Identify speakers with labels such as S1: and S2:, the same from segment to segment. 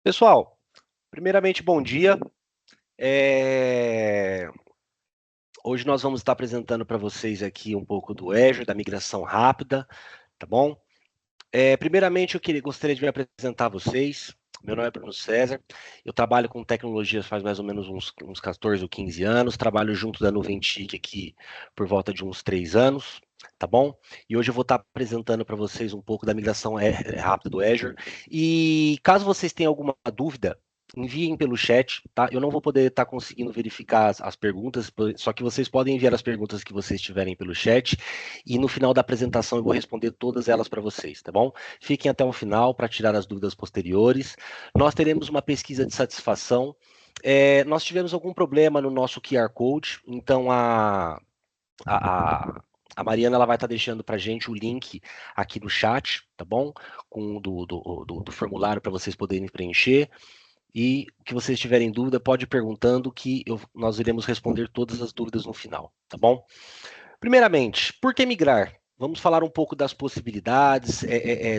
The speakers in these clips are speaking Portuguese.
S1: Pessoal, primeiramente, bom dia. É, Hoje nós vamos estar apresentando para vocês aqui um pouco do Azure, da migração rápida, tá bom? Primeiramente, gostaria de me apresentar a vocês. Meu nome é Bruno César, eu trabalho com tecnologias faz mais ou menos uns 14 ou 15 anos, trabalho junto da Nuventic aqui por volta de uns 3 anos, tá bom? E hoje eu vou estar apresentando para vocês um pouco da migração rápida do Azure. E caso vocês tenham alguma dúvida, enviem pelo chat, tá? Eu não vou poder estar conseguindo verificar as perguntas, só que vocês podem enviar as perguntas que vocês tiverem pelo chat e no final da apresentação eu vou responder todas elas para vocês, tá bom? Fiquem até o final para tirar as dúvidas posteriores. Nós teremos uma pesquisa de satisfação. Nós tivemos algum problema no nosso QR Code, então a, a Mariana ela vai estar deixando para a gente o link aqui no chat, tá bom? Do formulário para vocês poderem preencher. E o que vocês tiverem dúvida, pode ir perguntando que nós iremos responder todas as dúvidas no final, tá bom? Primeiramente, por que migrar? Vamos falar um pouco das possibilidades,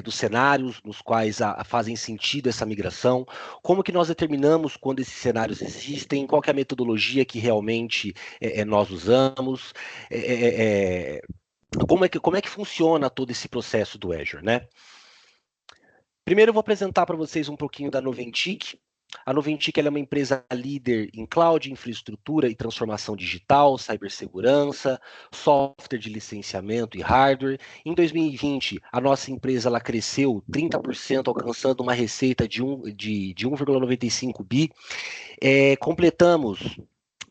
S1: dos cenários nos quais fazem sentido essa migração, como que nós determinamos quando esses cenários existem, qual que é a metodologia que realmente nós usamos, é, é, é, como é que funciona todo esse processo do Azure, né? Primeiro eu vou apresentar para vocês um pouquinho da Noventic. A Noventic é uma empresa líder em cloud, infraestrutura e transformação digital, cibersegurança, software de licenciamento e hardware. Em 2020, a nossa empresa ela cresceu 30%, alcançando uma receita de 1,95 bi. Completamos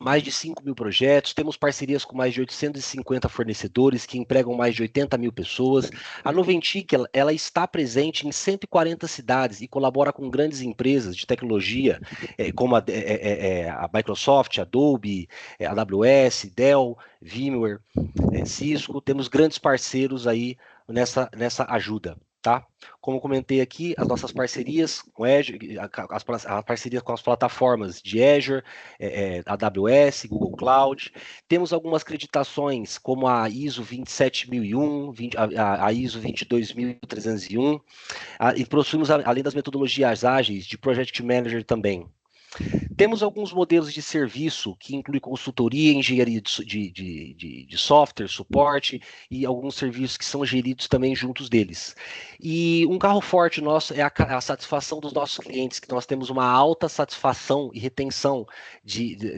S1: mais de 5 mil projetos, temos parcerias com mais de 850 fornecedores que empregam mais de 80 mil pessoas. A Nuventic, ela está presente em 140 cidades e colabora com grandes empresas de tecnologia, como a Microsoft, Adobe, a AWS, Dell, VMware, Cisco. Temos grandes parceiros aí nessa ajuda. Tá? Como comentei aqui, as nossas parcerias com Azure, as parcerias com as plataformas de Azure, AWS, Google Cloud. Temos algumas acreditações, como a ISO 27001, a ISO 22301, e possuímos, além das metodologias ágeis, de Project Manager também. Temos alguns modelos de serviço que incluem consultoria, engenharia de software, suporte e alguns serviços que são geridos também juntos deles. E um carro forte nosso é a satisfação dos nossos clientes, que nós temos uma alta satisfação e retenção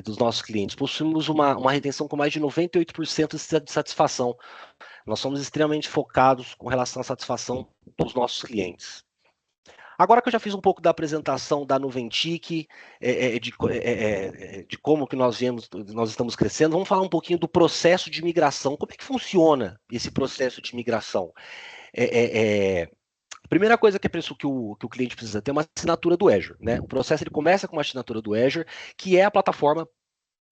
S1: dos nossos clientes. Possuímos uma retenção com mais de 98% de satisfação. Nós somos extremamente focados com relação à satisfação dos nossos clientes. Agora que eu já fiz um pouco da apresentação da Nuventic, de como que nós estamos crescendo, vamos falar um pouquinho do processo de migração. Como é que funciona esse processo de migração? É, é, é, a primeira coisa que o cliente precisa ter é uma assinatura do Azure, né? O processo ele começa com uma assinatura do Azure, que é a plataforma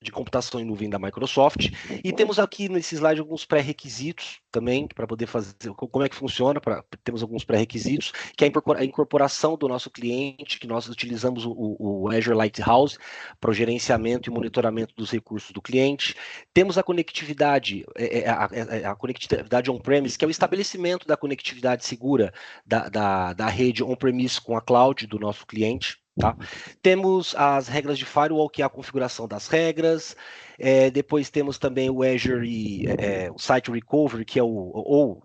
S1: de computação em nuvem da Microsoft, e temos aqui nesse slide alguns pré-requisitos também, para poder fazer, como é que funciona, temos alguns pré-requisitos, que é a incorporação do nosso cliente, que nós utilizamos o Azure Lighthouse para o gerenciamento e monitoramento dos recursos do cliente, temos a conectividade, a conectividade on-premise, que é o estabelecimento da conectividade segura da rede on-premise com a cloud do nosso cliente, tá? Temos as regras de firewall, que é a configuração das regras. Depois temos também o Azure o Site Recovery, que é o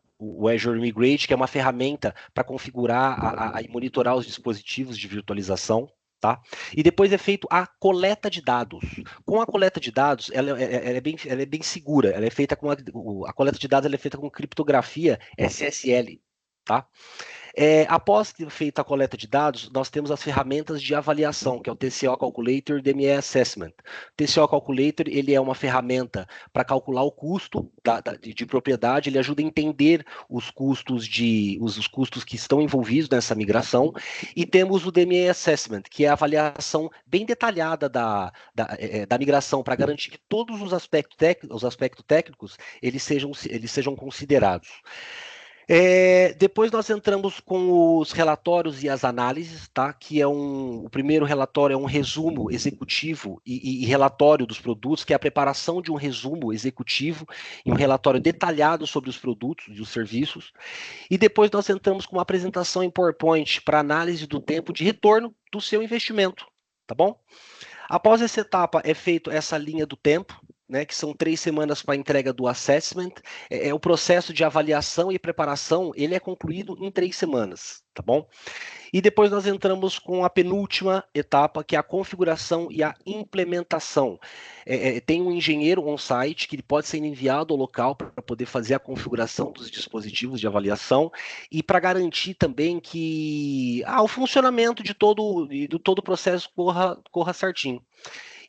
S1: Azure Migrate, que é uma ferramenta para configurar e monitorar os dispositivos de virtualização. Tá? E depois é feito a coleta de dados. Com a coleta de dados, ela é bem segura. Ela é feita com a coleta de dados ela é feita com criptografia SSL. Tá? Após ter feita a coleta de dados, nós temos as ferramentas de avaliação, que é o TCO Calculator e o DME Assessment. O TCO Calculator ele é uma ferramenta para calcular o custo de propriedade, ele ajuda a entender os custos os custos que estão envolvidos nessa migração, e temos o DME Assessment, que é a avaliação bem detalhada da migração, para garantir que todos os aspectos técnicos eles sejam considerados. Depois nós entramos com os relatórios e as análises, tá? O primeiro relatório é um resumo executivo e relatório dos produtos, que é a preparação de um resumo executivo e um relatório detalhado sobre os produtos e os serviços. E depois nós entramos com uma apresentação em PowerPoint para análise do tempo de retorno do seu investimento, tá bom? Após essa etapa é feito essa linha do tempo, né, que são 3 semanas para a entrega do assessment. O processo de avaliação e preparação, ele é concluído em 3 semanas, tá bom? E depois nós entramos com a penúltima etapa, que é a configuração e a implementação. Tem um engenheiro on-site que ele pode ser enviado ao local para poder fazer a configuração dos dispositivos de avaliação e para garantir também que o funcionamento de todo o processo corra certinho.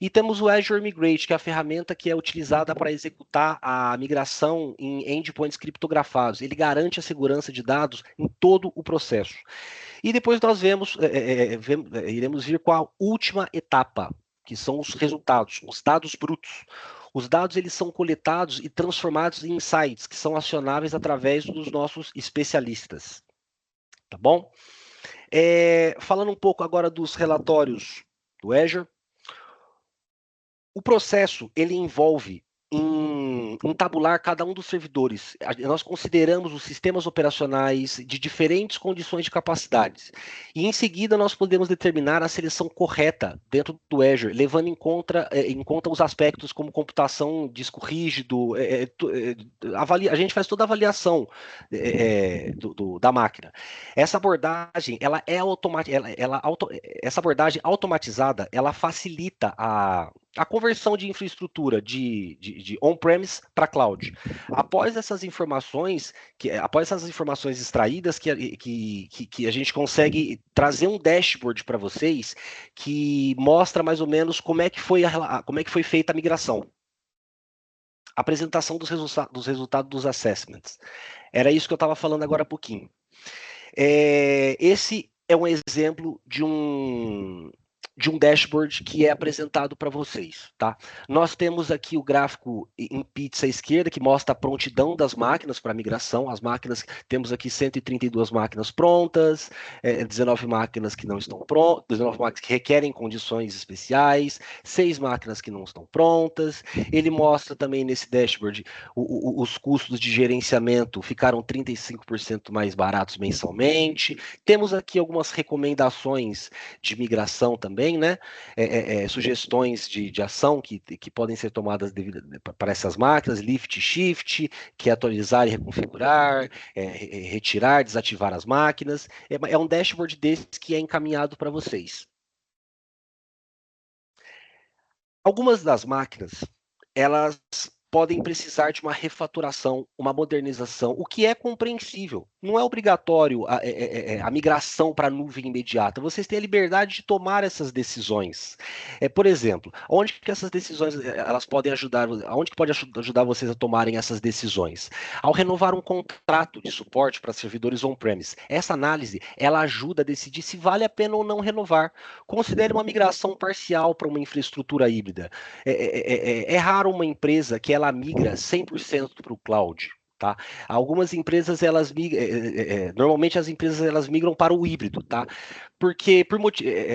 S1: E temos o Azure Migrate, que é a ferramenta que é utilizada para executar a migração em endpoints criptografados. Ele garante a segurança de dados em todo o processo. E depois nós iremos vir com a última etapa, que são os resultados, os dados brutos. Os dados eles são coletados e transformados em insights, que são acionáveis através dos nossos especialistas. Tá bom? Falando um pouco agora dos relatórios do Azure, o processo ele envolve em tabular cada um dos servidores. Nós consideramos os sistemas operacionais de diferentes condições de capacidades. E em seguida nós podemos determinar a seleção correta dentro do Azure, levando em conta os aspectos como computação, disco rígido, a gente faz toda a avaliação da máquina. Essa abordagem, essa abordagem automatizada, ela facilita a conversão de infraestrutura de on-premise para cloud. Após essas informações extraídas, que a gente consegue trazer um dashboard para vocês que mostra mais ou menos como é que foi feita a migração. Apresentação dos resultados dos assessments. Era isso que eu estava falando agora há pouquinho. Esse é um exemplo de um dashboard que é apresentado para vocês, tá? Nós temos aqui o gráfico em pizza à esquerda, que mostra a prontidão das máquinas para migração. As máquinas, temos aqui 132 máquinas prontas, 19 máquinas que não estão prontas, 19 máquinas que requerem condições especiais, 6 máquinas que não estão prontas. Ele mostra também nesse dashboard os custos de gerenciamento ficaram 35% mais baratos mensalmente. Temos aqui algumas recomendações de migração também, né? Sugestões de ação que podem ser tomadas para essas máquinas, lift, shift, que é atualizar e reconfigurar, retirar, desativar as máquinas. É um dashboard desse que é encaminhado para vocês. Algumas das máquinas, elas podem precisar de uma refaturação, uma modernização, o que é compreensível. Não é obrigatório a migração para a nuvem imediata. Vocês têm a liberdade de tomar essas decisões. Por exemplo, onde que essas decisões elas podem ajudar? Onde que pode ajudar vocês a tomarem essas decisões? Ao renovar um contrato de suporte para servidores on-premise, essa análise ela ajuda a decidir se vale a pena ou não renovar. Considere uma migração parcial para uma infraestrutura híbrida. É raro uma empresa que ela migra 100% para o cloud. Tá? Algumas empresas elas normalmente as empresas elas migram para o híbrido, tá? Porque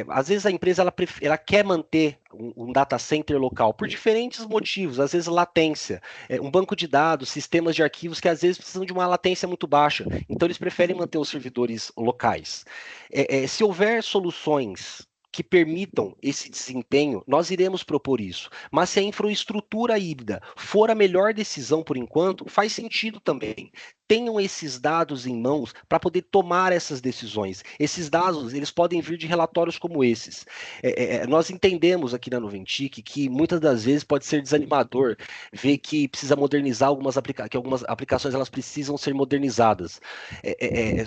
S1: às vezes a empresa ela quer manter um data center local por diferentes motivos, às vezes latência, um banco de dados, sistemas de arquivos que às vezes precisam de uma latência muito baixa, então eles preferem manter os servidores locais. Se houver soluções que permitam esse desempenho, nós iremos propor isso. Mas se a infraestrutura híbrida for a melhor decisão por enquanto, faz sentido também. Tenham esses dados em mãos para poder tomar essas decisões. Esses dados, eles podem vir de relatórios como esses. Nós entendemos aqui na Nuventic que muitas das vezes pode ser desanimador ver que precisa modernizar que algumas aplicações elas precisam ser modernizadas.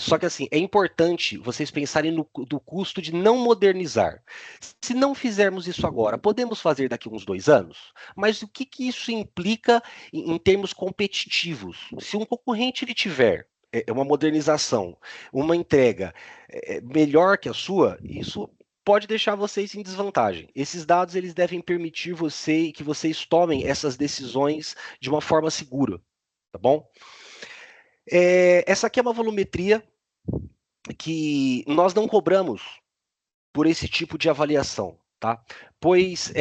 S1: Só que assim, é importante vocês pensarem do custo de não modernizar. Se não fizermos isso agora, podemos fazer daqui a uns 2 anos? Mas o que isso implica em termos competitivos? Se um concorrente ele tiver uma modernização, uma entrega melhor que a sua, isso pode deixar vocês em desvantagem. Esses dados eles devem permitir que vocês tomem essas decisões de uma forma segura, tá bom? Essa aqui é uma volumetria que nós não cobramos por esse tipo de avaliação, tá? Pois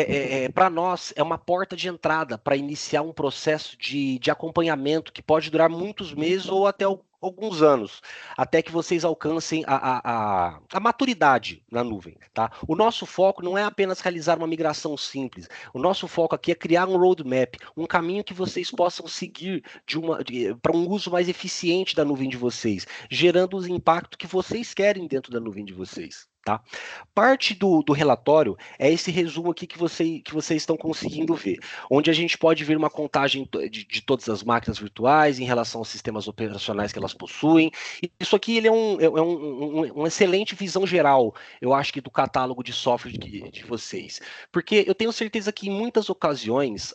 S1: para nós é uma porta de entrada para iniciar um processo de acompanhamento que pode durar muitos meses ou até alguns anos, até que vocês alcancem a maturidade na nuvem, tá? O nosso foco não é apenas realizar uma migração simples, o nosso foco aqui é criar um roadmap, um caminho que vocês possam seguir para um uso mais eficiente da nuvem de vocês, gerando os impactos que vocês querem dentro da nuvem de vocês, tá? Parte do relatório é esse resumo aqui que vocês estão conseguindo ver, onde a gente pode ver uma contagem de todas as máquinas virtuais em relação aos sistemas operacionais que elas possuem. Isso aqui ele uma excelente visão geral, eu acho que do catálogo de software de vocês. Porque eu tenho certeza que em muitas ocasiões,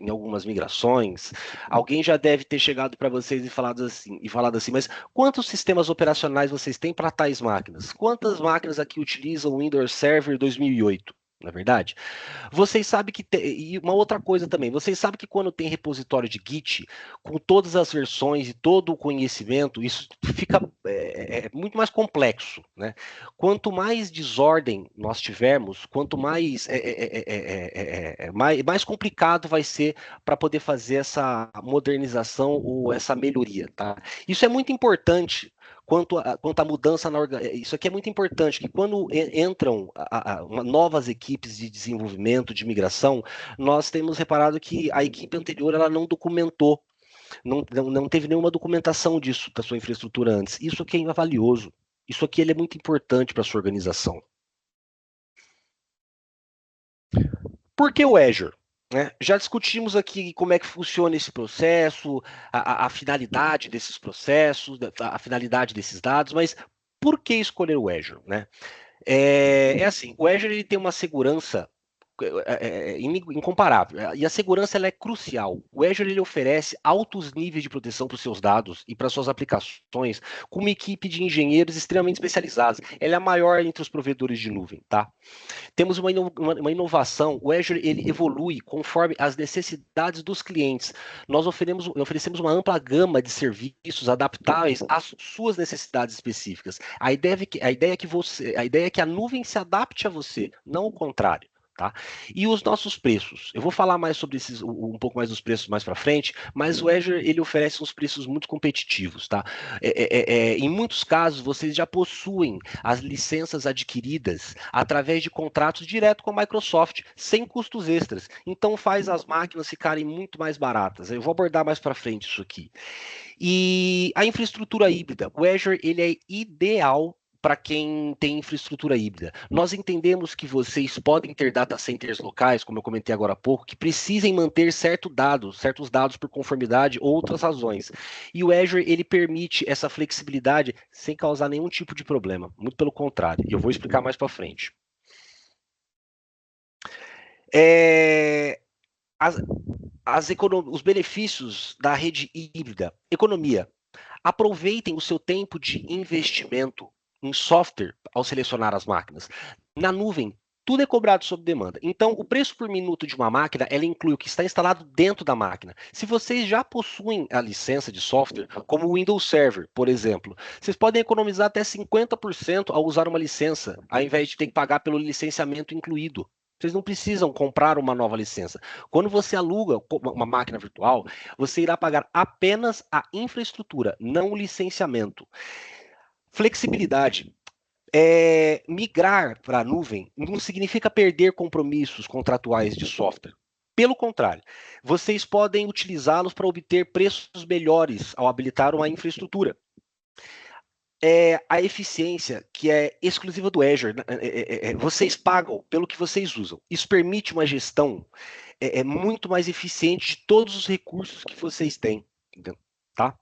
S1: em algumas migrações, alguém já deve ter chegado para vocês e falado assim, mas quantos sistemas operacionais vocês têm para tais máquinas? Quantas máquinas aqui utilizam o Windows Server 2008? Na é verdade, vocês sabem que e uma outra coisa também, vocês sabem que quando tem repositório de Git, com todas as versões e todo o conhecimento, isso fica muito mais complexo, né? Quanto mais desordem nós tivermos, quanto mais complicado vai ser para poder fazer essa modernização ou essa melhoria, tá? Isso é muito importante quanto à mudança na organização. Isso aqui é muito importante, que quando entram novas equipes de desenvolvimento, de migração, nós temos reparado que a equipe anterior ela não documentou, não teve nenhuma documentação disso, da sua infraestrutura antes. Isso aqui é valioso. Isso aqui ele é muito importante para a sua organização. Por que o Azure? Né? Já discutimos aqui como é que funciona esse processo, a finalidade desses processos, a finalidade desses dados, mas por que escolher o Azure? Né? Assim, o Azure ele tem uma segurança incomparável. E a segurança ela é crucial. O Azure ele oferece altos níveis de proteção para os seus dados e para suas aplicações, com uma equipe de engenheiros extremamente especializados. Ela é a maior entre os provedores de nuvem, tá? Temos uma inovação, o Azure ele evolui conforme as necessidades dos clientes. Nós oferecemos uma ampla gama de serviços adaptáveis às suas necessidades específicas. A ideia é que a nuvem se adapte a você, não o contrário. Tá? E os nossos preços. Eu vou falar mais sobre um pouco mais dos preços mais para frente, mas o Azure ele oferece uns preços muito competitivos. Tá? Em muitos casos, vocês já possuem as licenças adquiridas através de contratos direto com a Microsoft, sem custos extras. Então faz as máquinas ficarem muito mais baratas. Eu vou abordar mais para frente isso aqui. E a infraestrutura híbrida, o Azure ele é ideal para quem tem infraestrutura híbrida. Nós entendemos que vocês podem ter data centers locais, como eu comentei agora há pouco, que precisem manter certos dados por conformidade ou outras razões. E o Azure ele permite essa flexibilidade sem causar nenhum tipo de problema. Muito pelo contrário. E eu vou explicar mais para frente. As, os benefícios da rede híbrida. Economia. Aproveitem o seu tempo de investimento em software ao selecionar as máquinas. Na nuvem, tudo é cobrado sob demanda. Então, o preço por minuto de uma máquina, ela inclui o que está instalado dentro da máquina. Se vocês já possuem a licença de software, como o Windows Server, por exemplo, vocês podem economizar até 50% ao usar uma licença, ao invés de ter que pagar pelo licenciamento incluído. Vocês não precisam comprar uma nova licença. Quando você aluga uma máquina virtual, você irá pagar apenas a infraestrutura, não o licenciamento. Flexibilidade. Migrar para a nuvem não significa perder compromissos contratuais de software. Pelo contrário, vocês podem utilizá-los para obter preços melhores ao habilitar uma infraestrutura. A eficiência, que é exclusiva do Azure, vocês pagam pelo que vocês usam. Isso permite uma gestão muito mais eficiente de todos os recursos que vocês têm. Tá?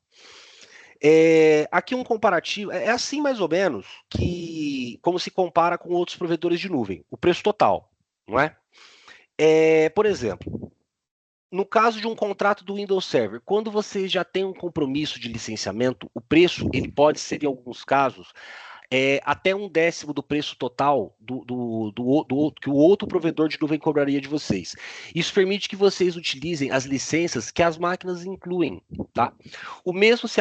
S1: Aqui um comparativo, é assim mais ou menos que como se compara com outros provedores de nuvem, o preço total, não é? Por exemplo, no caso de um contrato do Windows Server, quando você já tem um compromisso de licenciamento, o preço ele pode ser, em alguns casos, até 1/10 do preço total que o outro provedor de nuvem cobraria de vocês. Isso permite que vocês utilizem as licenças que as máquinas incluem, tá? O mesmo se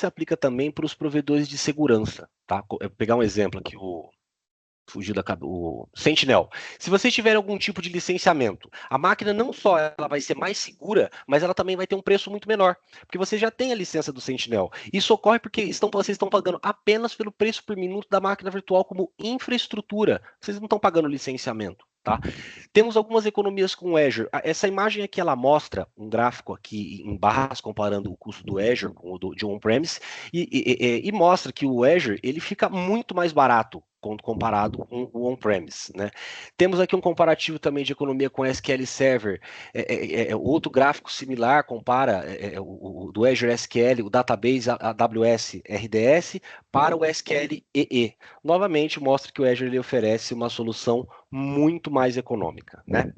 S1: aplica também para os provedores de segurança, tá? Eu vou pegar um exemplo aqui, fugiu da cabeça, o Sentinel. Se vocês tiverem algum tipo de licenciamento, a máquina não só ela vai ser mais segura, mas ela também vai ter um preço muito menor, porque você já tem a licença do Sentinel. Isso ocorre porque vocês estão pagando apenas pelo preço por minuto da máquina virtual como infraestrutura. Vocês não estão pagando licenciamento. Tá? Temos algumas economias com o Azure. Essa imagem aqui ela mostra um gráfico aqui em barras comparando o custo do Azure com o de on-premise e mostra que o Azure ele fica muito mais barato quando comparado com o on-premise, né? Temos aqui um comparativo também de economia com SQL Server, outro gráfico similar compara o do Azure SQL, o database AWS RDS para o SQL EE. Novamente mostra que o Azure ele oferece uma solução muito mais econômica, né?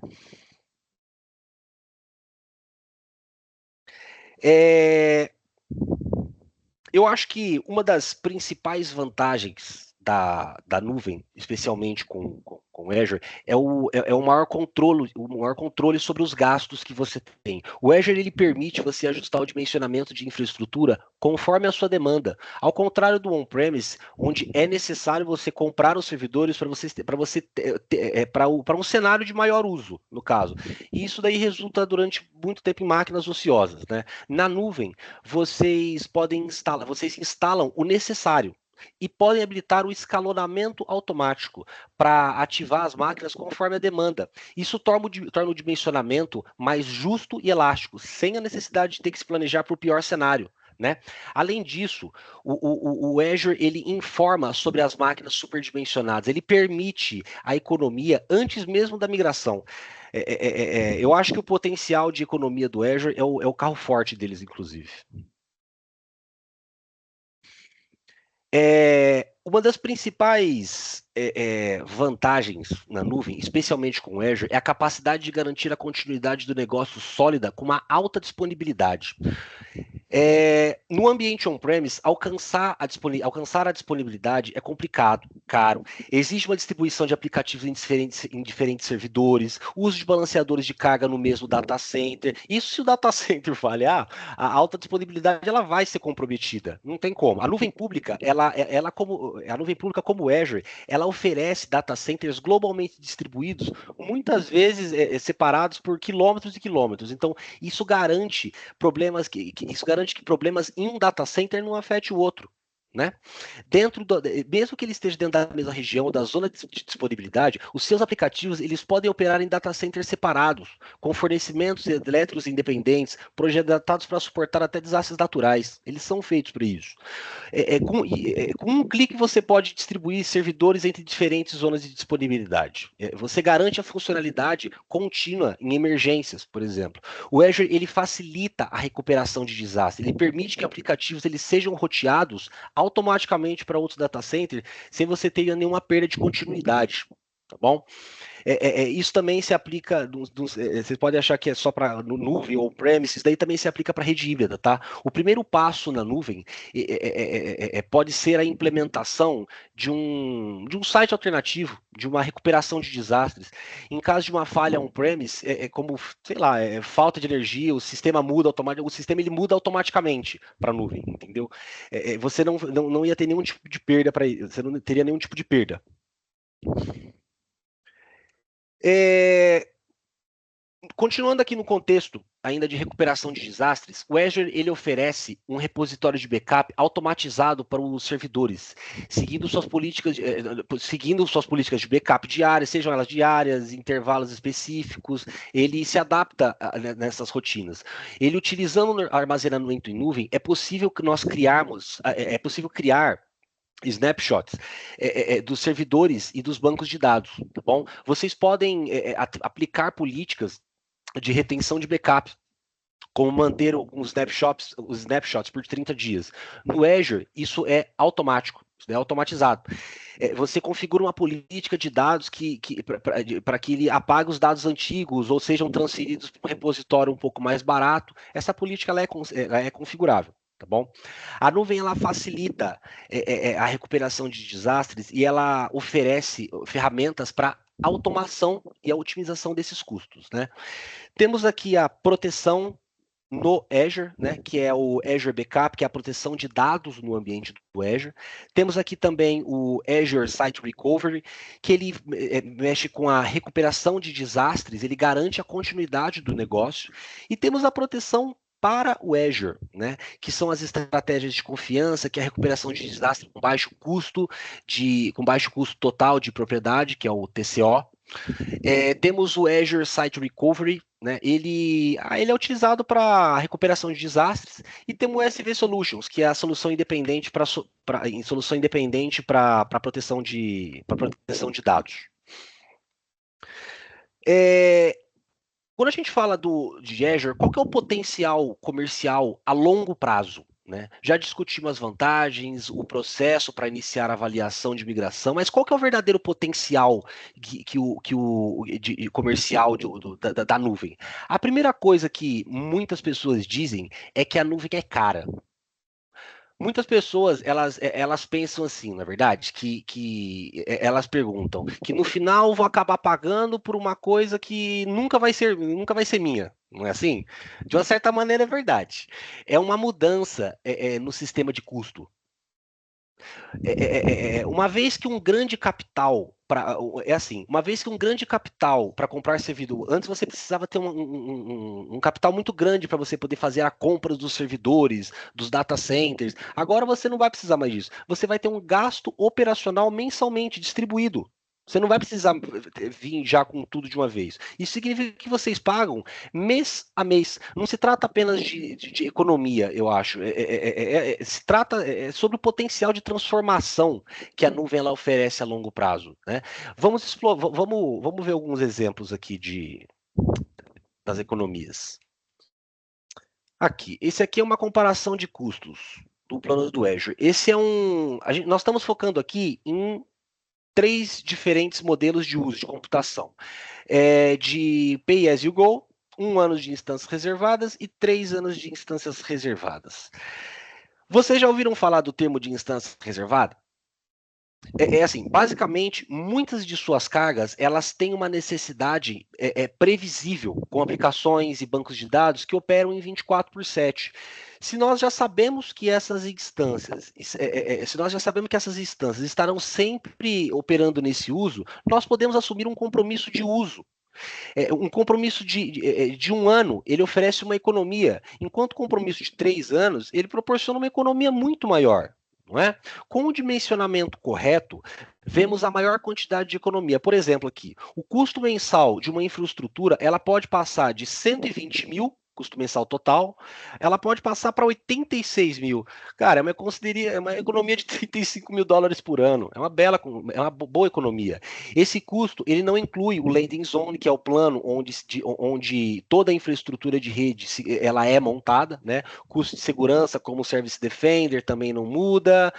S1: Eu acho que uma das principais vantagens da nuvem, especialmente com Azure, é o maior controle sobre os gastos que você tem. O Azure ele permite você ajustar o dimensionamento de infraestrutura conforme a sua demanda. Ao contrário do on-premise, onde é necessário você comprar os servidores para um cenário de maior uso, no caso. E isso daí resulta durante muito tempo em máquinas ociosas, né? Na nuvem, vocês instalam o necessário e podem habilitar o escalonamento automático para ativar as máquinas conforme a demanda. Isso torna o dimensionamento mais justo e elástico, sem a necessidade de ter que se planejar para o pior cenário. Né? Além disso, o Azure ele informa sobre as máquinas superdimensionadas, ele permite a economia antes mesmo da migração. Eu acho que o potencial de economia do Azure é o carro forte deles, inclusive. Uma das principais vantagens na nuvem, especialmente com o Azure, é a capacidade de garantir a continuidade do negócio sólida com uma alta disponibilidade. No ambiente on-premise, alcançar a disponibilidade é complicado, caro. Existe uma distribuição de aplicativos em diferentes servidores, uso de balanceadores de carga no mesmo data center. Isso se o data center falhar, a alta disponibilidade ela vai ser comprometida. Não tem como. A nuvem pública, a nuvem pública como o Azure, ela oferece data centers globalmente distribuídos, muitas vezes separados por quilômetros e quilômetros. Então, isso garante que problemas em um data center não afete o outro. Né? Mesmo que ele esteja dentro da mesma região ou da zona de disponibilidade, os seus aplicativos eles podem operar em data centers separados, com fornecimentos elétricos independentes, projetados para suportar até desastres naturais. Eles são feitos para isso. Com um clique você pode distribuir servidores entre diferentes zonas de disponibilidade. Você garante a funcionalidade contínua em emergências, por exemplo. O Azure ele facilita a recuperação de desastres. Ele permite que aplicativos eles sejam roteados automaticamente para outros data centers sem você ter nenhuma perda de continuidade. Tá bom? Isso também se aplica, vocês podem achar que é só para nuvem ou premise, isso daí também se aplica para rede híbrida, tá? O primeiro passo na nuvem pode ser a implementação de um site alternativo, de uma recuperação de desastres. Em caso de uma falha on-premise, como, sei lá, falta de energia, o sistema ele muda automaticamente para a nuvem, entendeu? Você não ia ter nenhum tipo de perda você não teria nenhum tipo de perda. Continuando aqui no contexto ainda de recuperação de desastres, o Azure ele oferece um repositório de backup automatizado para os servidores, seguindo suas políticas de backup diárias, sejam elas diárias, intervalos específicos, ele se adapta nessas rotinas. Ele utilizando armazenamento em nuvem, é possível criar snapshots dos servidores e dos bancos de dados, tá bom? Vocês podem aplicar políticas de retenção de backup, como manter os snapshots por 30 dias. No Azure, isso é automático, isso é automatizado. Você configura uma política de dados para que ele apague os dados antigos ou sejam transferidos para um repositório um pouco mais barato. Essa política ela é configurável. Tá bom? A nuvem ela facilita a recuperação de desastres e ela oferece ferramentas para automação e a otimização desses custos, né? Temos aqui a proteção no Azure, né, que é o Azure Backup, que é a proteção de dados no ambiente do Azure. Temos aqui também o Azure Site Recovery, que ele mexe com a recuperação de desastres, ele garante a continuidade do negócio. E temos a proteção para o Azure, né, que são as estratégias de confiança, que é a recuperação de desastre com baixo custo, com baixo custo total de propriedade, que é o TCO. Temos o Azure Site Recovery, né? Ele é utilizado para recuperação de desastres, e temos o SV Solutions, que é a solução independente para proteção de dados. Quando a gente fala de Azure, qual que é o potencial comercial a longo prazo? Né? Já discutimos as vantagens, o processo para iniciar a avaliação de migração, mas qual que é o verdadeiro potencial comercial da nuvem? A primeira coisa que muitas pessoas dizem é que a nuvem é cara. Muitas pessoas, elas pensam assim, na verdade, que elas perguntam que no final vou acabar pagando por uma coisa que nunca vai ser minha. Não é assim? De uma certa maneira é verdade. É uma mudança no sistema de custo. Uma vez que um grande capital uma vez que um grande capital para comprar servidor, antes você precisava ter um capital muito grande para você poder fazer a compra dos servidores, dos data centers. Agora você não vai precisar mais disso. Você vai ter um gasto operacional mensalmente distribuído. Você não vai precisar vir já com tudo de uma vez. Isso significa que vocês pagam mês a mês. Não se trata apenas de economia, eu acho. Se trata sobre o potencial de transformação que a nuvem ela oferece a longo prazo. Né? Vamos ver alguns exemplos aqui das economias. Esse aqui é uma comparação de custos do plano do Azure. Nós estamos focando aqui em 3 diferentes modelos de uso de computação. De Pay As You Go, 1 ano de instâncias reservadas e 3 anos de instâncias reservadas. Vocês já ouviram falar do termo de instância reservada? Assim, basicamente, muitas de suas cargas, elas têm uma necessidade previsível, com aplicações e bancos de dados que operam em 24/7. Se nós já sabemos que essas instâncias estarão sempre operando nesse uso, nós podemos assumir um compromisso de uso. Um compromisso de 1 ano, ele oferece uma economia, enquanto o compromisso de 3 anos, ele proporciona uma economia muito maior. Não é? Com o dimensionamento correto, vemos a maior quantidade de economia. Por exemplo, aqui, o custo mensal de uma infraestrutura, ela pode passar de 120 mil, custo mensal total, ela pode passar para 86 mil. Cara, é uma economia de 35 mil dólares por ano. É uma boa economia. Esse custo, ele não inclui o landing zone, que é o plano onde toda a infraestrutura de rede ela é montada, né? Custo de segurança, como o Service Defender, também não muda.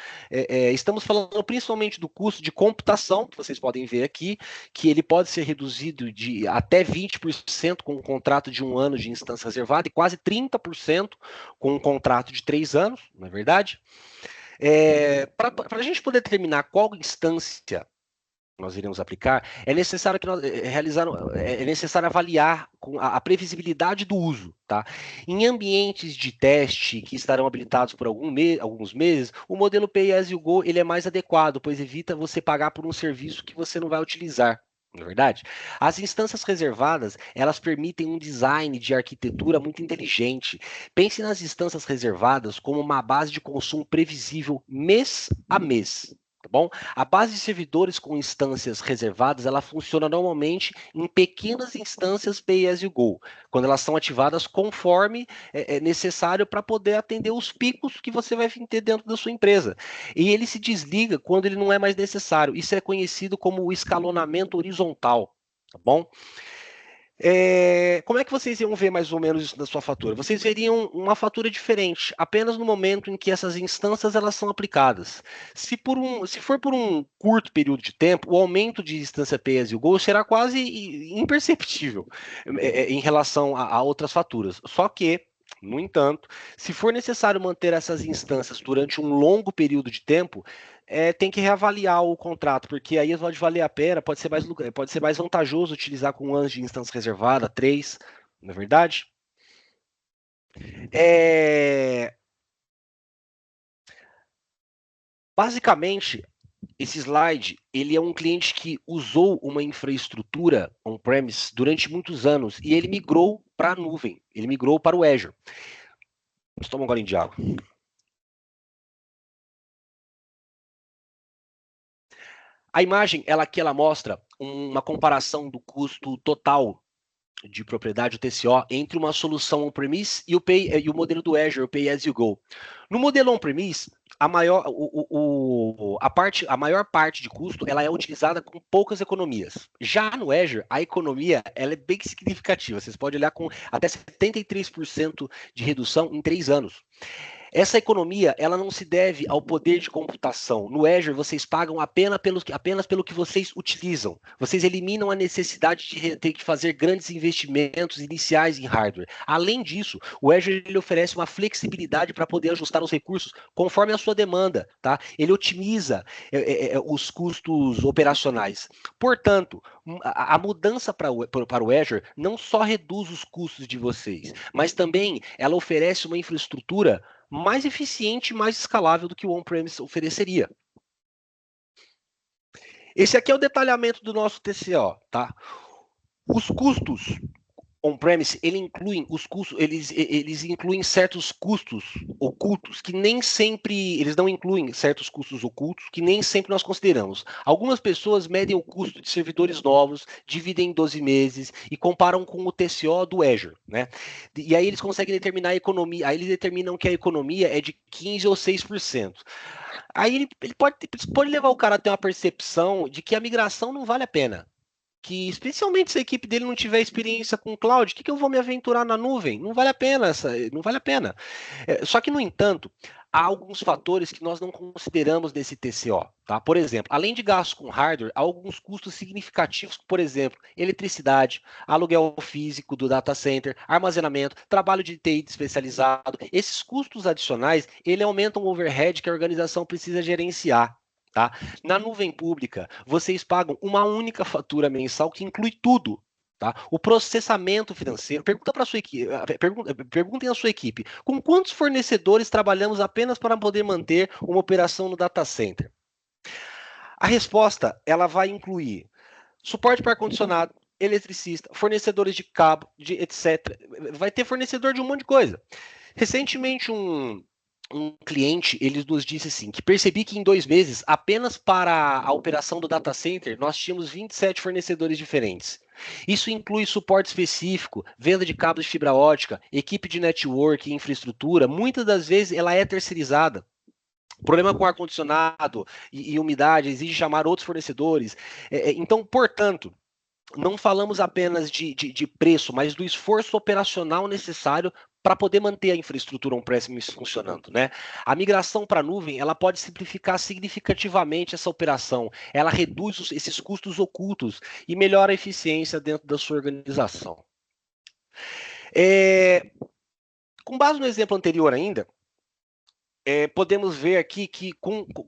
S1: Estamos falando principalmente do custo de computação, que vocês podem ver aqui, que ele pode ser reduzido de até 20% com um contrato de 1 ano de instância reservada e quase 30% com um contrato de 3 anos, não é verdade? Para a gente poder determinar qual instância nós iremos aplicar, é necessário avaliar a previsibilidade do uso. Tá? Em ambientes de teste que estarão habilitados por alguns meses, o modelo Pay As You Go ele é mais adequado, pois evita você pagar por um serviço que você não vai utilizar. Não é verdade? As instâncias reservadas, elas permitem um design de arquitetura muito inteligente. Pense nas instâncias reservadas como uma base de consumo previsível mês a mês. Tá bom? A base de servidores com instâncias reservadas, ela funciona normalmente em pequenas instâncias Pay As You Go, quando elas são ativadas conforme é necessário para poder atender os picos que você vai ter dentro da sua empresa. E ele se desliga quando ele não é mais necessário. Isso é conhecido como o escalonamento horizontal, tá bom? Como é que vocês iam ver mais ou menos isso na sua fatura? Vocês veriam uma fatura diferente, apenas no momento em que essas instâncias elas são aplicadas. Se for por um curto período de tempo, o aumento de instância Pay As You Go será quase imperceptível em relação a outras faturas. Só que No entanto, se for necessário manter essas instâncias durante um longo período de tempo, tem que reavaliar o contrato, porque aí pode valer a pena, pode ser mais vantajoso utilizar com 1 ano de instância reservada, 3, não é verdade? É, basicamente, esse slide, ele é um cliente que usou uma infraestrutura on-premise durante muitos anos e ele migrou para a nuvem, ele migrou para o Azure. Vamos tomar um golinho de água. A imagem, ela mostra uma comparação do custo total de propriedade, o TCO, entre uma solução on-premise e o modelo do Azure, o Pay As You Go. No modelo on-premise, a maior parte de custo ela é utilizada com poucas economias. Já no Azure, a economia ela é bem significativa. Vocês podem olhar com até 73% de redução em 3 anos. Essa economia, ela não se deve ao poder de computação. No Azure, vocês pagam apenas pelo que vocês utilizam. Vocês eliminam a necessidade de ter que fazer grandes investimentos iniciais em hardware. Além disso, o Azure ele oferece uma flexibilidade para poder ajustar os recursos conforme a sua demanda, tá? Ele otimiza os custos operacionais. Portanto, a mudança para o Azure não só reduz os custos de vocês, mas também ela oferece uma infraestrutura mais eficiente e mais escalável do que o on-premise ofereceria. Esse aqui é o detalhamento do nosso TCO, tá? Os custos on-premise, eles incluem certos custos ocultos que nem sempre, eles não incluem certos custos ocultos que nem sempre nós consideramos. Algumas pessoas medem o custo de servidores novos, dividem em 12 meses e comparam com o TCO do Azure, né? E aí eles conseguem determinar a economia, aí eles determinam que a economia é de 15 ou 6%. Aí ele pode levar o cara a ter uma percepção de que a migração não vale a pena, que especialmente se a equipe dele não tiver experiência com cloud, o que eu vou me aventurar na nuvem? Não vale a pena, não vale a pena. Só que, no entanto, há alguns fatores que nós não consideramos nesse TCO, tá? Por exemplo, além de gastos com hardware, há alguns custos significativos, por exemplo, eletricidade, aluguel físico do data center, armazenamento, trabalho de TI especializado. Esses custos adicionais, ele aumentam o overhead que a organização precisa gerenciar. Tá? Na nuvem pública, vocês pagam uma única fatura mensal que inclui tudo. Tá? O processamento financeiro. Perguntem à sua equipe: com quantos fornecedores trabalhamos apenas para poder manter uma operação no data center? A resposta ela vai incluir suporte para ar-condicionado, eletricista, fornecedores de cabo, etc. Vai ter fornecedor de um monte de coisa. Recentemente, um cliente ele nos disse assim que percebi que em 2 meses, apenas para a operação do data center, nós tínhamos 27 fornecedores diferentes. Isso inclui suporte específico, venda de cabos de fibra ótica, equipe de network, infraestrutura. Muitas das vezes ela é terceirizada. Problema com ar-condicionado e umidade exige chamar outros fornecedores. Então, portanto, não falamos apenas de preço, mas do esforço operacional necessário para poder manter a infraestrutura on-premise funcionando, né? A migração para a nuvem, ela pode simplificar significativamente essa operação. Ela reduz esses custos ocultos e melhora a eficiência dentro da sua organização. Com base no exemplo anterior ainda, podemos ver aqui que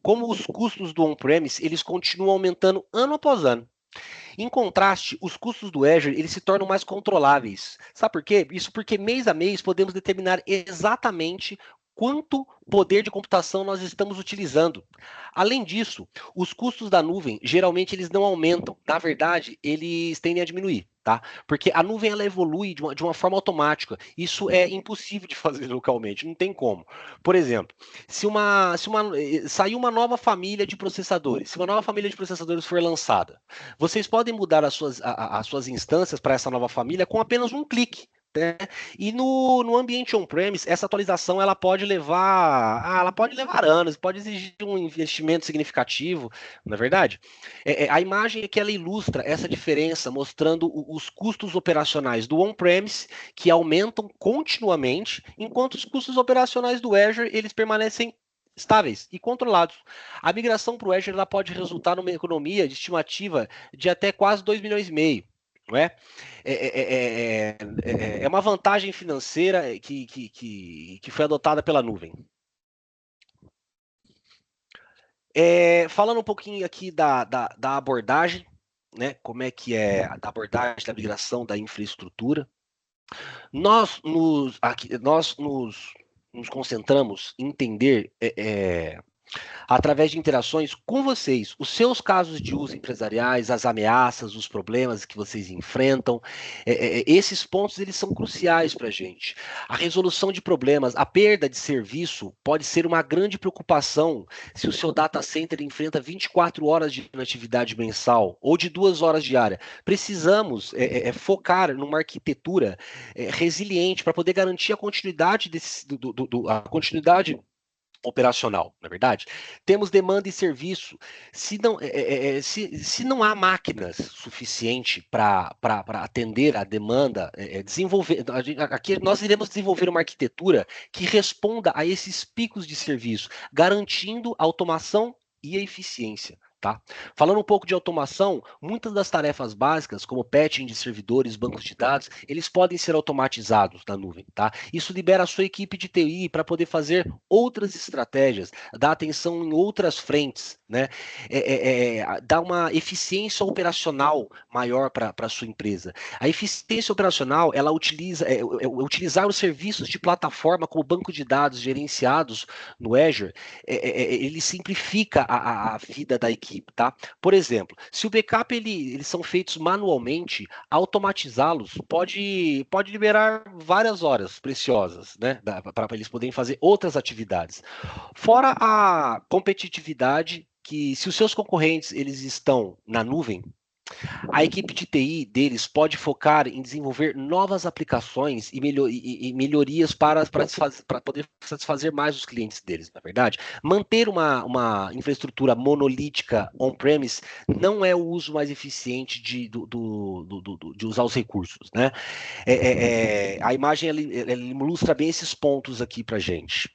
S1: como os custos do on-premise, eles continuam aumentando ano após ano. Em contraste, os custos do Azure eles se tornam mais controláveis. Sabe por quê? Isso porque mês a mês podemos determinar exatamente quanto poder de computação nós estamos utilizando. Além disso, os custos da nuvem geralmente eles não aumentam. Na verdade, eles tendem a diminuir. Tá? Porque a nuvem ela evolui de uma forma automática. Isso é impossível de fazer localmente, não tem como. Por exemplo, saiu uma nova família de processadores, se uma nova família de processadores for lançada, vocês podem mudar as suas instâncias para essa nova família com apenas um clique. Né? E no ambiente on-premise, essa atualização ela pode levar anos, pode exigir um investimento significativo, não é verdade? A imagem é que ela ilustra essa diferença, mostrando os custos operacionais do on-premise, que aumentam continuamente, enquanto os custos operacionais do Azure eles permanecem estáveis e controlados. A migração para o Azure ela pode resultar numa economia de estimativa de até quase 2,5 milhões. não é? É uma vantagem financeira que foi adotada pela nuvem. Falando um pouquinho aqui da abordagem, né? Como é que é a abordagem da migração da infraestrutura. Nós nos concentramos em entender através de interações com vocês, os seus casos de uso empresariais, as ameaças, os problemas que vocês enfrentam, esses pontos eles são cruciais para a gente. A resolução de problemas, a perda de serviço pode ser uma grande preocupação se o seu data center enfrenta 24 horas de inatividade mensal ou de 2 horas diária. Precisamos focar numa arquitetura resiliente para poder garantir a continuidade a continuidade operacional, na é verdade. Temos demanda e serviço. Se não há máquinas suficiente para atender a demanda, aqui nós iremos desenvolver uma arquitetura que responda a esses picos de serviço, garantindo a automação e a eficiência. Tá? Falando um pouco de automação, muitas das tarefas básicas, como patching de servidores, bancos de dados, eles podem ser automatizados na nuvem. Tá? Isso libera a sua equipe de TI para poder fazer outras estratégias, dar atenção em outras frentes, né? Dar uma eficiência operacional maior para a sua empresa. A eficiência operacional, ela utilizar os serviços de plataforma como banco de dados gerenciados no Azure, ele simplifica a vida da equipe. Tá? Por exemplo, se o backup eles são feitos manualmente, automatizá-los pode liberar várias horas preciosas, né, para eles poderem fazer outras atividades. Fora a competitividade, que se os seus concorrentes eles estão na nuvem, a equipe de TI deles pode focar em desenvolver novas aplicações e melhorias para poder satisfazer mais os clientes deles, na verdade. Manter uma infraestrutura monolítica on-premise não é o uso mais eficiente de usar os recursos, né? A imagem ela ilustra bem esses pontos aqui para gente.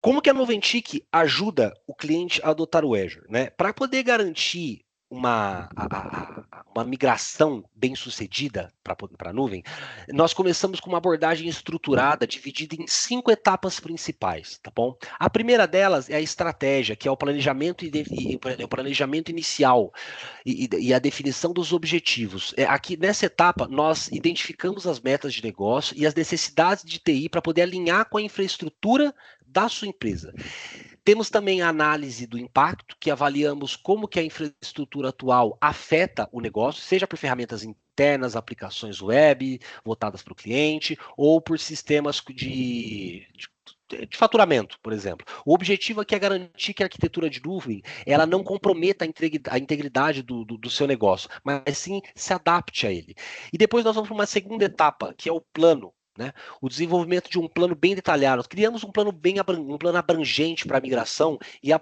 S1: Como que a Noventic ajuda o cliente a adotar o Azure, né? Para poder garantir uma migração bem sucedida para a nuvem, nós começamos com uma abordagem estruturada, dividida em 5 etapas principais, tá bom? A primeira delas é a estratégia, que é o planejamento, o planejamento inicial e a definição dos objetivos. Aqui nessa etapa, nós identificamos as metas de negócio e as necessidades de TI para poder alinhar com a infraestrutura da sua empresa. Temos também a análise do impacto, que avaliamos como que a infraestrutura atual afeta o negócio, seja por ferramentas internas, aplicações web voltadas para o cliente, ou por sistemas de faturamento, por exemplo. O objetivo aqui é garantir que a arquitetura de nuvem ela não comprometa a integridade do seu negócio, mas sim se adapte a ele. E depois nós vamos para uma segunda etapa, que é o plano. Né? O desenvolvimento de um plano bem detalhado. Nós criamos um plano plano abrangente para a migração e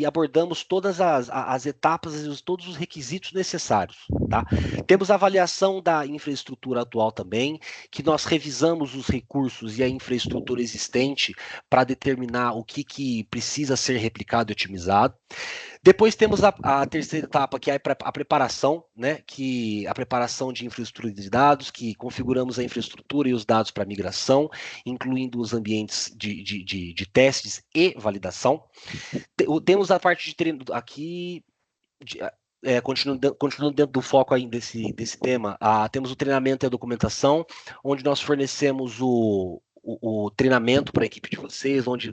S1: abordamos todas as etapas e todos os requisitos necessários. Tá? Temos a avaliação da infraestrutura atual também, que nós revisamos os recursos e a infraestrutura existente para determinar o que precisa ser replicado e otimizado. Depois temos a terceira etapa, que é a preparação, né? A preparação de infraestrutura de dados, que configuramos a infraestrutura e os dados para migração, incluindo os ambientes de testes e validação. Temos a parte de treino aqui. Continuando dentro do foco aí desse tema, temos o treinamento e a documentação, onde nós fornecemos o treinamento para a equipe de vocês, onde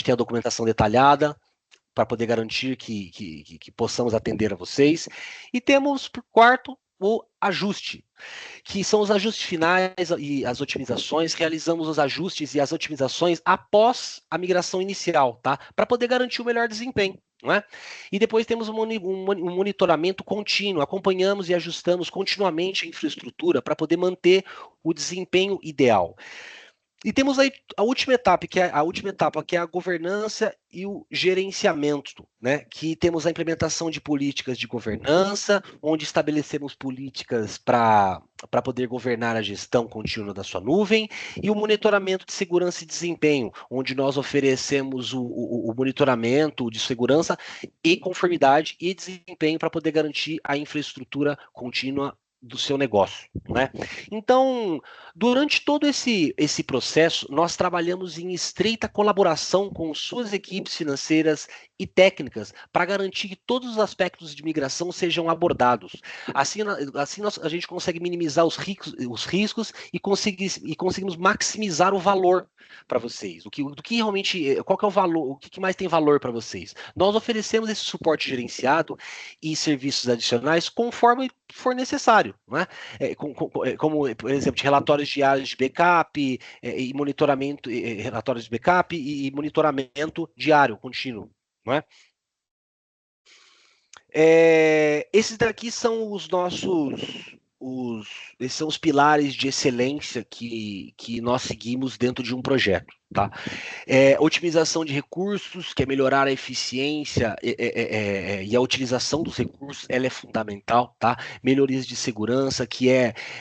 S1: tem a documentação detalhada, para poder garantir que possamos atender a vocês. E temos, por quarto, o ajuste, que são os ajustes finais e as otimizações. Realizamos os ajustes e as otimizações após a migração inicial, tá? Para poder garantir o melhor desempenho. Não é? E depois temos um monitoramento contínuo, acompanhamos e ajustamos continuamente a infraestrutura para poder manter o desempenho ideal. E temos aí a última etapa, que é a governança e o gerenciamento, né? Que temos a implementação de políticas de governança, onde estabelecemos políticas para poder governar a gestão contínua da sua nuvem, e o monitoramento de segurança e desempenho, onde nós oferecemos o monitoramento de segurança e conformidade e desempenho para poder garantir a infraestrutura contínua do seu negócio, né? Então, durante todo esse processo, nós trabalhamos em estreita colaboração com suas equipes financeiras e técnicas para garantir que todos os aspectos de migração sejam abordados. Assim a gente consegue minimizar os riscos e conseguimos maximizar o valor para vocês. Do que realmente, qual que é o valor, o que mais tem valor para vocês? Nós oferecemos esse suporte gerenciado e serviços adicionais conforme for necessário, né? Como, por exemplo, de relatórios diários de backup e monitoramento, relatórios de backup e monitoramento diário, contínuo, não é? Esses daqui são esses são os pilares de excelência que nós seguimos dentro de um projeto, tá? Otimização de recursos, que é melhorar a eficiência e a utilização dos recursos, ela é fundamental, tá? Melhorias de segurança, que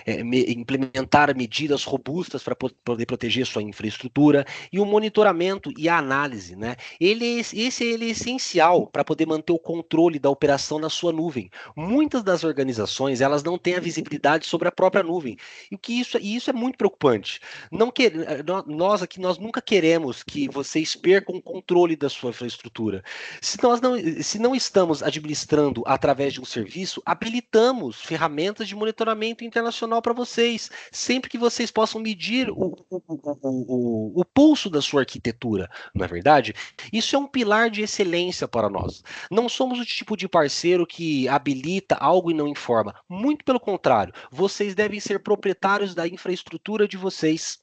S1: implementar medidas robustas para poder proteger sua infraestrutura, e o monitoramento e a análise, né? Ele é essencial para poder manter o controle da operação na sua nuvem. Muitas das organizações, elas não têm a visibilidade sobre a própria nuvem, e isso é muito preocupante. Não que, nós nunca queremos que vocês percam o controle da sua infraestrutura. Se não estamos administrando através de um serviço, habilitamos ferramentas de monitoramento internacional para vocês, sempre que vocês possam medir o pulso da sua arquitetura, não é verdade? Isso é um pilar de excelência para nós. Não somos o tipo de parceiro que habilita algo e não informa. Muito pelo contrário, vocês devem ser proprietários da infraestrutura de vocês.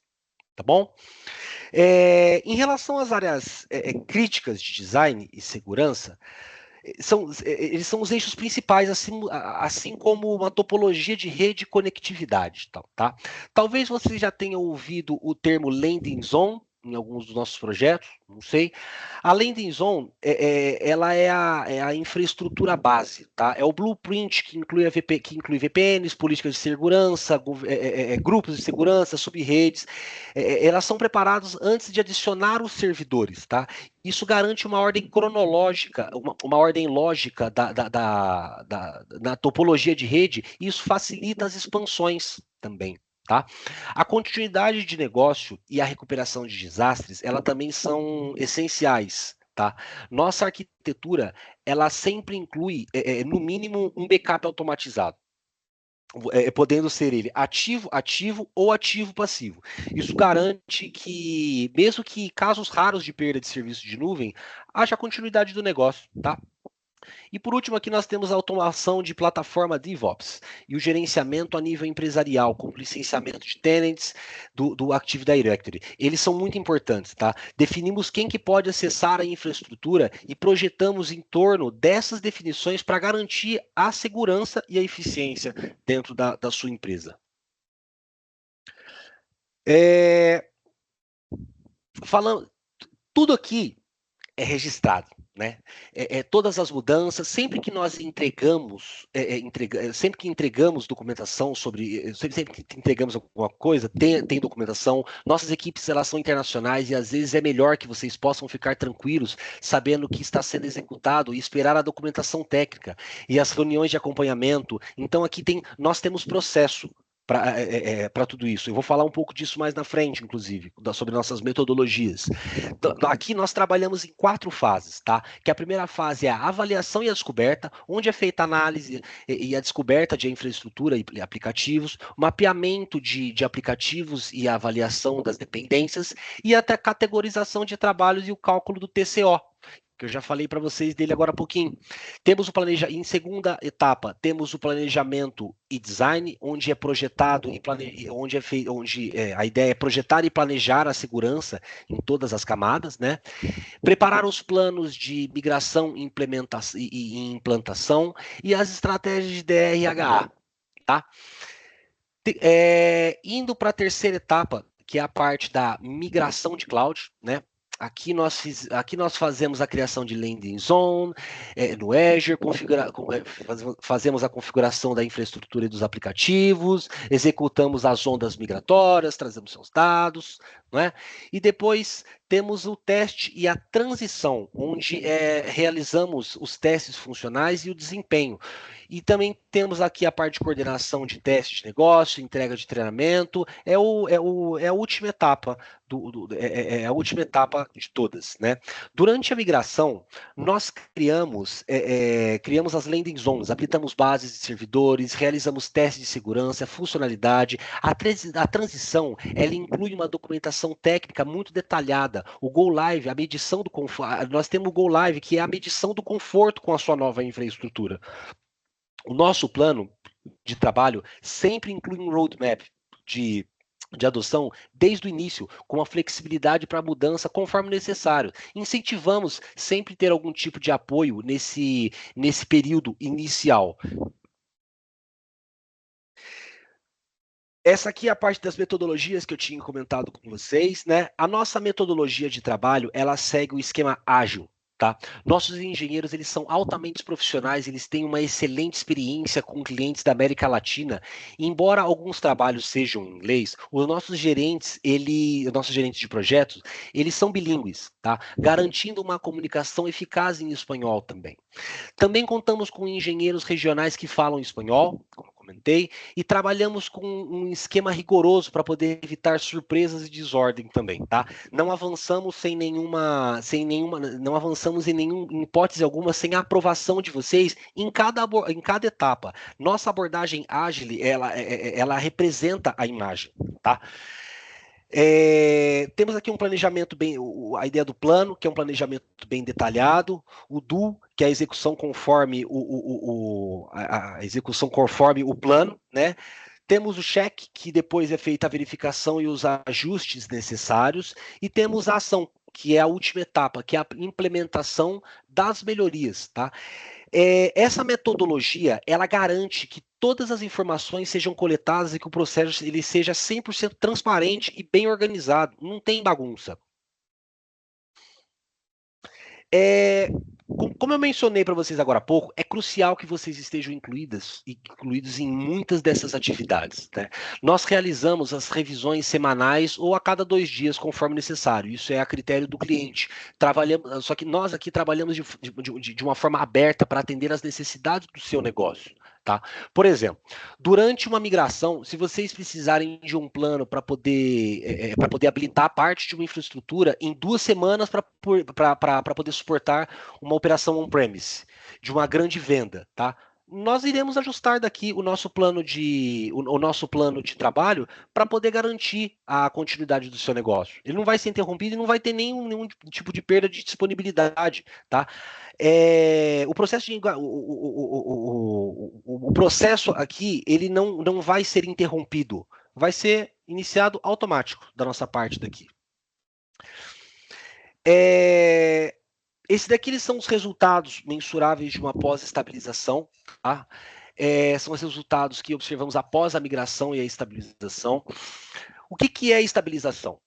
S1: Tá bom? Em relação às áreas críticas de design e segurança, eles são os eixos principais, assim como uma topologia de rede e conectividade. Tá? Talvez você já tenha ouvido o termo landing zone em alguns dos nossos projetos, não sei. A landing zone, ela é a infraestrutura base, tá? É o blueprint que inclui VPNs, políticas de segurança, grupos de segurança, subredes. Elas são preparadas antes de adicionar os servidores, tá? Isso garante uma ordem cronológica, uma ordem lógica na topologia de rede, e isso facilita as expansões também. Tá? A continuidade de negócio e a recuperação de desastres, ela também são essenciais. Tá? Nossa arquitetura, ela sempre inclui, no mínimo, um backup automatizado. Podendo ser ele ativo ou ativo passivo. Isso garante que, mesmo que casos raros de perda de serviço de nuvem, haja continuidade do negócio, tá? E por último, aqui nós temos a automação de plataforma DevOps e o gerenciamento a nível empresarial, com licenciamento de tenants do Active Directory. Eles são muito importantes, tá? Definimos quem que pode acessar a infraestrutura e projetamos em torno dessas definições para garantir a segurança e a eficiência dentro da sua empresa. Falando, tudo aqui é registrado, né? Todas as mudanças, sempre que nós sempre que entregamos documentação sempre que entregamos alguma coisa, tem documentação. Nossas equipes, elas são internacionais, e às vezes é melhor que vocês possam ficar tranquilos, sabendo que está sendo executado, e esperar a documentação técnica e as reuniões de acompanhamento. Então aqui nós temos processo para tudo isso. Eu vou falar um pouco disso mais na frente, inclusive, sobre nossas metodologias. Então, aqui nós trabalhamos em 4 fases, tá? Que a primeira fase é a avaliação e a descoberta, onde é feita a análise e a descoberta de infraestrutura e aplicativos, o mapeamento de aplicativos e a avaliação das dependências, e até a categorização de trabalhos e o cálculo do TCO, que eu já falei para vocês dele agora há pouquinho. Em segunda etapa, temos o planejamento e design, onde é projetado onde a ideia é projetar e planejar a segurança em todas as camadas, né? Preparar os planos de migração e implantação, e as estratégias de DRHA, tá? Indo para a terceira etapa, que é a parte da migração de cloud, né? Aqui nós fazemos a criação de landing zone no Azure, fazemos a configuração da infraestrutura e dos aplicativos, executamos as ondas migratórias, trazemos seus dados, não é? E depois temos o teste e a transição, onde realizamos os testes funcionais e o desempenho. E também temos aqui a parte de coordenação de teste de negócio, entrega de treinamento, é a última etapa a última etapa de todas, né? Durante a migração, nós criamos as landing zones, habilitamos bases de servidores, realizamos testes de segurança, funcionalidade. A transição, ela inclui uma documentação técnica muito detalhada. O Go Live, a medição do conforto, nós temos o Go Live, que é a medição do conforto com a sua nova infraestrutura. O nosso plano de trabalho sempre inclui um roadmap de adoção desde o início, com a flexibilidade para a mudança conforme necessário. Incentivamos sempre ter algum tipo de apoio nesse período inicial. Essa aqui é a parte das metodologias que eu tinha comentado com vocês, né? A nossa metodologia de trabalho, ela segue o esquema ágil. Tá? Nossos engenheiros, eles são altamente profissionais, eles têm uma excelente experiência com clientes da América Latina. Embora alguns trabalhos sejam em inglês, os nossos gerentes de projetos, eles são bilíngues, tá? Garantindo uma comunicação eficaz em espanhol também. Também contamos com engenheiros regionais que falam espanhol, como comentei, e trabalhamos com um esquema rigoroso para poder evitar surpresas e desordem também, tá? Não avançamos não avançamos em hipótese alguma sem a aprovação de vocês em cada etapa. Nossa abordagem ágil, ela representa a imagem, tá? Temos aqui um planejamento a ideia do plano, que é um planejamento bem detalhado, o do, que é a execução conforme a execução conforme o plano, né? Temos o check, que depois é feita a verificação e os ajustes necessários, e temos a ação, que é a última etapa, que é a implementação das melhorias, tá? Essa metodologia, ela garante que todas as informações sejam coletadas e que o processo ele seja 100% transparente e bem organizado. Não tem bagunça. Como eu mencionei para vocês agora há pouco, é crucial que vocês estejam incluídos em muitas dessas atividades, né? Nós realizamos as revisões semanais ou a cada 2 dias, conforme necessário. Isso é a critério do cliente. Só que nós aqui trabalhamos de uma forma aberta para atender às necessidades do seu negócio. Tá? Por exemplo, durante uma migração, se vocês precisarem de um plano para poder habilitar parte de uma infraestrutura em 2 semanas para poder suportar uma operação on-premise de uma grande venda, tá? Nós iremos ajustar daqui o nosso plano de trabalho para poder garantir a continuidade do seu negócio. Ele não vai ser interrompido e não vai ter nenhum tipo de perda de disponibilidade, tá? O processo aqui, ele não vai ser interrompido, vai ser iniciado automático da nossa parte daqui. Esses daqui eles são os resultados mensuráveis de uma pós-estabilização, tá? São os resultados que observamos após a migração e a estabilização. O que é estabilização?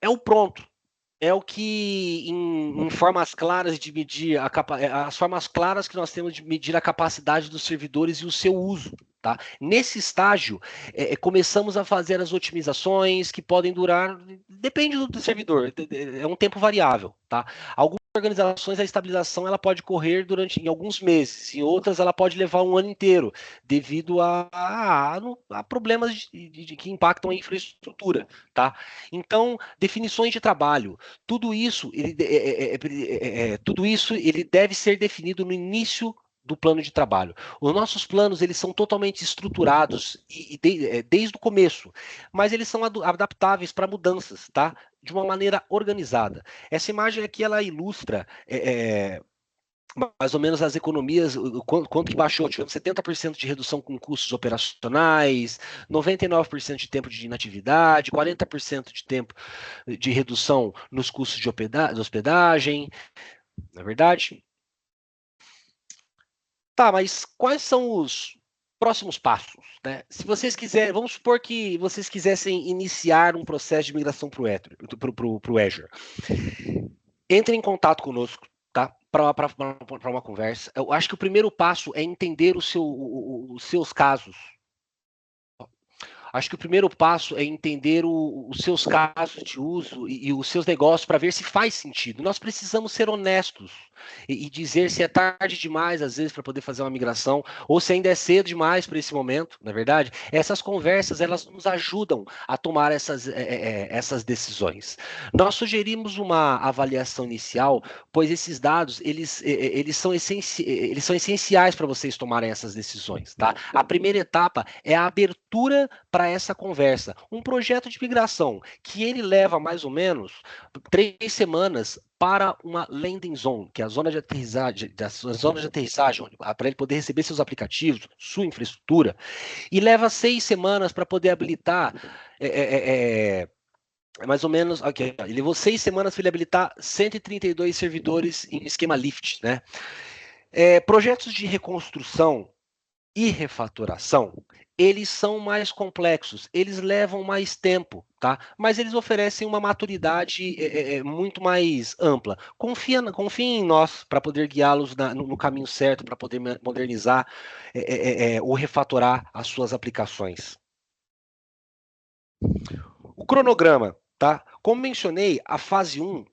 S1: É o pronto. É o que, em formas claras de medir, as formas claras que nós temos de medir a capacidade dos servidores e o seu uso. Tá? Nesse estágio, começamos a fazer as otimizações que podem durar, depende do servidor, é um tempo variável. Tá? Algumas organizações, a estabilização ela pode correr em alguns meses, em outras ela pode levar um ano inteiro, devido a problemas que impactam a infraestrutura. Tá? Então, definições de trabalho, tudo isso ele deve ser definido no início do plano de trabalho. Os nossos planos eles são totalmente estruturados desde o começo, mas eles são adaptáveis para mudanças, tá? De uma maneira organizada. Essa imagem aqui ela ilustra mais ou menos as economias, quanto que baixou, tivemos 70% de redução com custos operacionais, 99% de tempo de inatividade, 40% de tempo de redução nos custos de hospedagem, não é verdade? Tá, mas quais são os próximos passos, né? Se vocês quiserem, vamos supor que vocês quisessem iniciar um processo de migração para o Azure. Entre em contato conosco, tá? Para uma conversa. Eu acho que o primeiro passo é entender os seus casos. Acho que o primeiro passo é entender os seus casos de uso e os seus negócios para ver se faz sentido. Nós precisamos ser honestos e dizer se é tarde demais, às vezes, para poder fazer uma migração, ou se ainda é cedo demais para esse momento, na verdade. Essas conversas, elas nos ajudam a tomar essas decisões. Nós sugerimos uma avaliação inicial, pois esses dados, eles são essenciais para vocês tomarem essas decisões, tá? A primeira etapa é a abertura para essa conversa. Um projeto de migração que ele leva mais ou menos 3 semanas para uma landing zone, que é a zona de aterrissagem, para ele poder receber seus aplicativos, sua infraestrutura, e leva 6 semanas para poder habilitar mais ou menos, ok, ele levou 6 semanas para ele habilitar 132 servidores em esquema lift, né? Projetos de reconstrução e refatoração, eles são mais complexos, eles levam mais tempo, tá? Mas eles oferecem uma maturidade muito mais ampla. Confie em nós para poder guiá-los no caminho certo, para poder modernizar ou refatorar as suas aplicações. O cronograma, tá? Como mencionei, a fase 1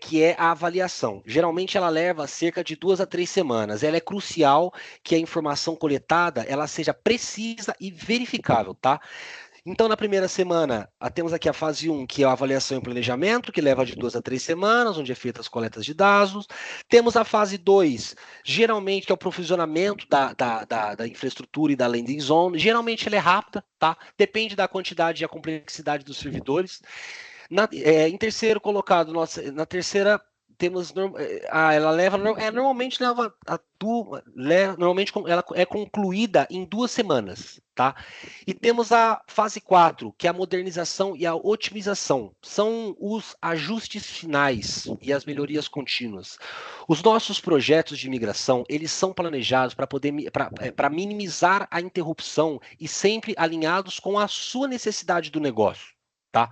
S1: que é a avaliação. Geralmente ela leva cerca de 2 a 3 semanas. Ela é crucial que a informação coletada ela seja precisa e verificável, tá? Então, na primeira semana, temos aqui a fase 1, que é a avaliação e planejamento, que leva de 2 a 3 semanas, onde é feita as coletas de dados. Temos a fase 2, geralmente, que é o provisionamento da infraestrutura e da landing zone. Geralmente, ela é rápida, tá? Depende da quantidade e a complexidade dos servidores. Em terceiro colocado, na terceira temos ela leva normalmente leva normalmente ela é concluída em 2 semanas, tá? E temos a fase 4, que é a modernização e a otimização. São os ajustes finais e as melhorias contínuas. Os nossos projetos de migração, eles são planejados para minimizar a interrupção e sempre alinhados com a sua necessidade do negócio. Tá?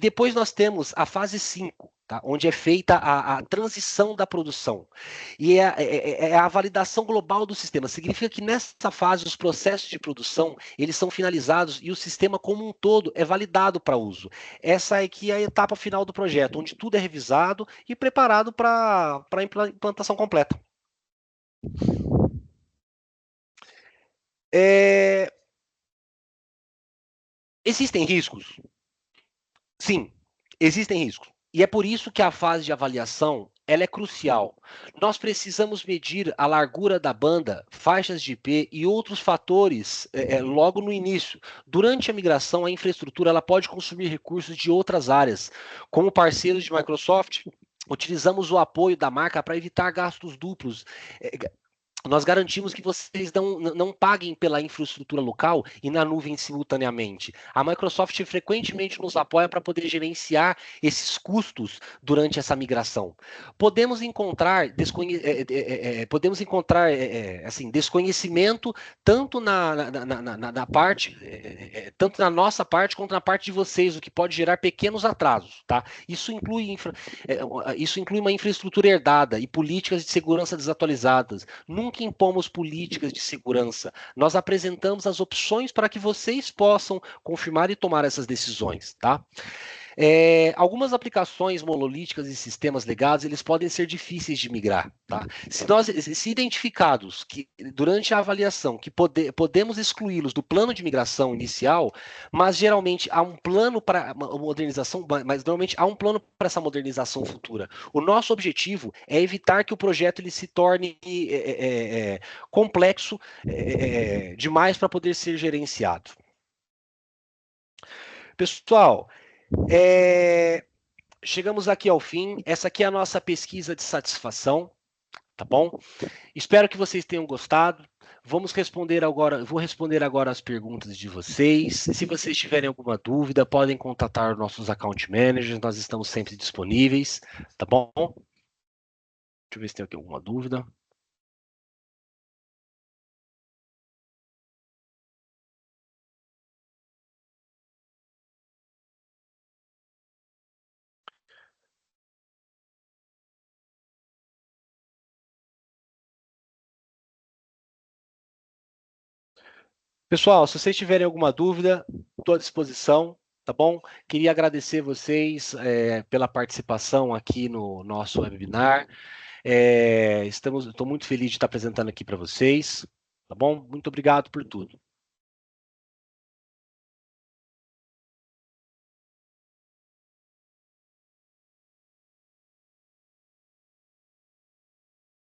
S1: Depois nós temos a fase 5, tá? Onde é feita a transição da produção. E é a validação global do sistema. Significa que nessa fase os processos de produção eles são finalizados e o sistema como um todo é validado para uso. Essa é que é a etapa final do projeto, onde tudo é revisado e preparado para a implantação completa. Existem riscos? Sim, existem riscos. E é por isso que a fase de avaliação ela é crucial. Nós precisamos medir a largura da banda, faixas de IP e outros fatores logo no início. Durante a migração, a infraestrutura ela pode consumir recursos de outras áreas. Como parceiros de Microsoft, utilizamos o apoio da marca para evitar gastos duplos. Nós garantimos que vocês não paguem pela infraestrutura local e na nuvem simultaneamente. A Microsoft frequentemente nos apoia para poder gerenciar esses custos durante essa migração. Podemos encontrar desconhecimento tanto na parte, tanto na nossa parte quanto na parte de vocês, o que pode gerar pequenos atrasos. Tá? Isso inclui uma infraestrutura herdada e políticas de segurança desatualizadas. Nunca impomos políticas de segurança. Nós apresentamos as opções para que vocês possam confirmar e tomar essas decisões, tá? Algumas aplicações monolíticas e sistemas legados, eles podem ser difíceis de migrar, tá? Se identificados que durante a avaliação que podemos excluí-los do plano de migração inicial, mas geralmente há um plano para modernização, mas normalmente há um plano para essa modernização futura. O nosso objetivo é evitar que o projeto ele se torne complexo demais para poder ser gerenciado. Pessoal, chegamos aqui ao fim. Essa aqui é a nossa pesquisa de satisfação, tá bom? Espero que vocês tenham gostado. Vou responder agora as perguntas de vocês. Se vocês tiverem alguma dúvida, podem contatar nossos account managers, nós estamos sempre disponíveis, tá bom? Deixa eu ver se tem aqui alguma dúvida. Pessoal, se vocês tiverem alguma dúvida, estou à disposição, tá bom? Queria agradecer vocês pela participação aqui no nosso webinar. Estou muito feliz de estar apresentando aqui para vocês, tá bom? Muito obrigado por tudo.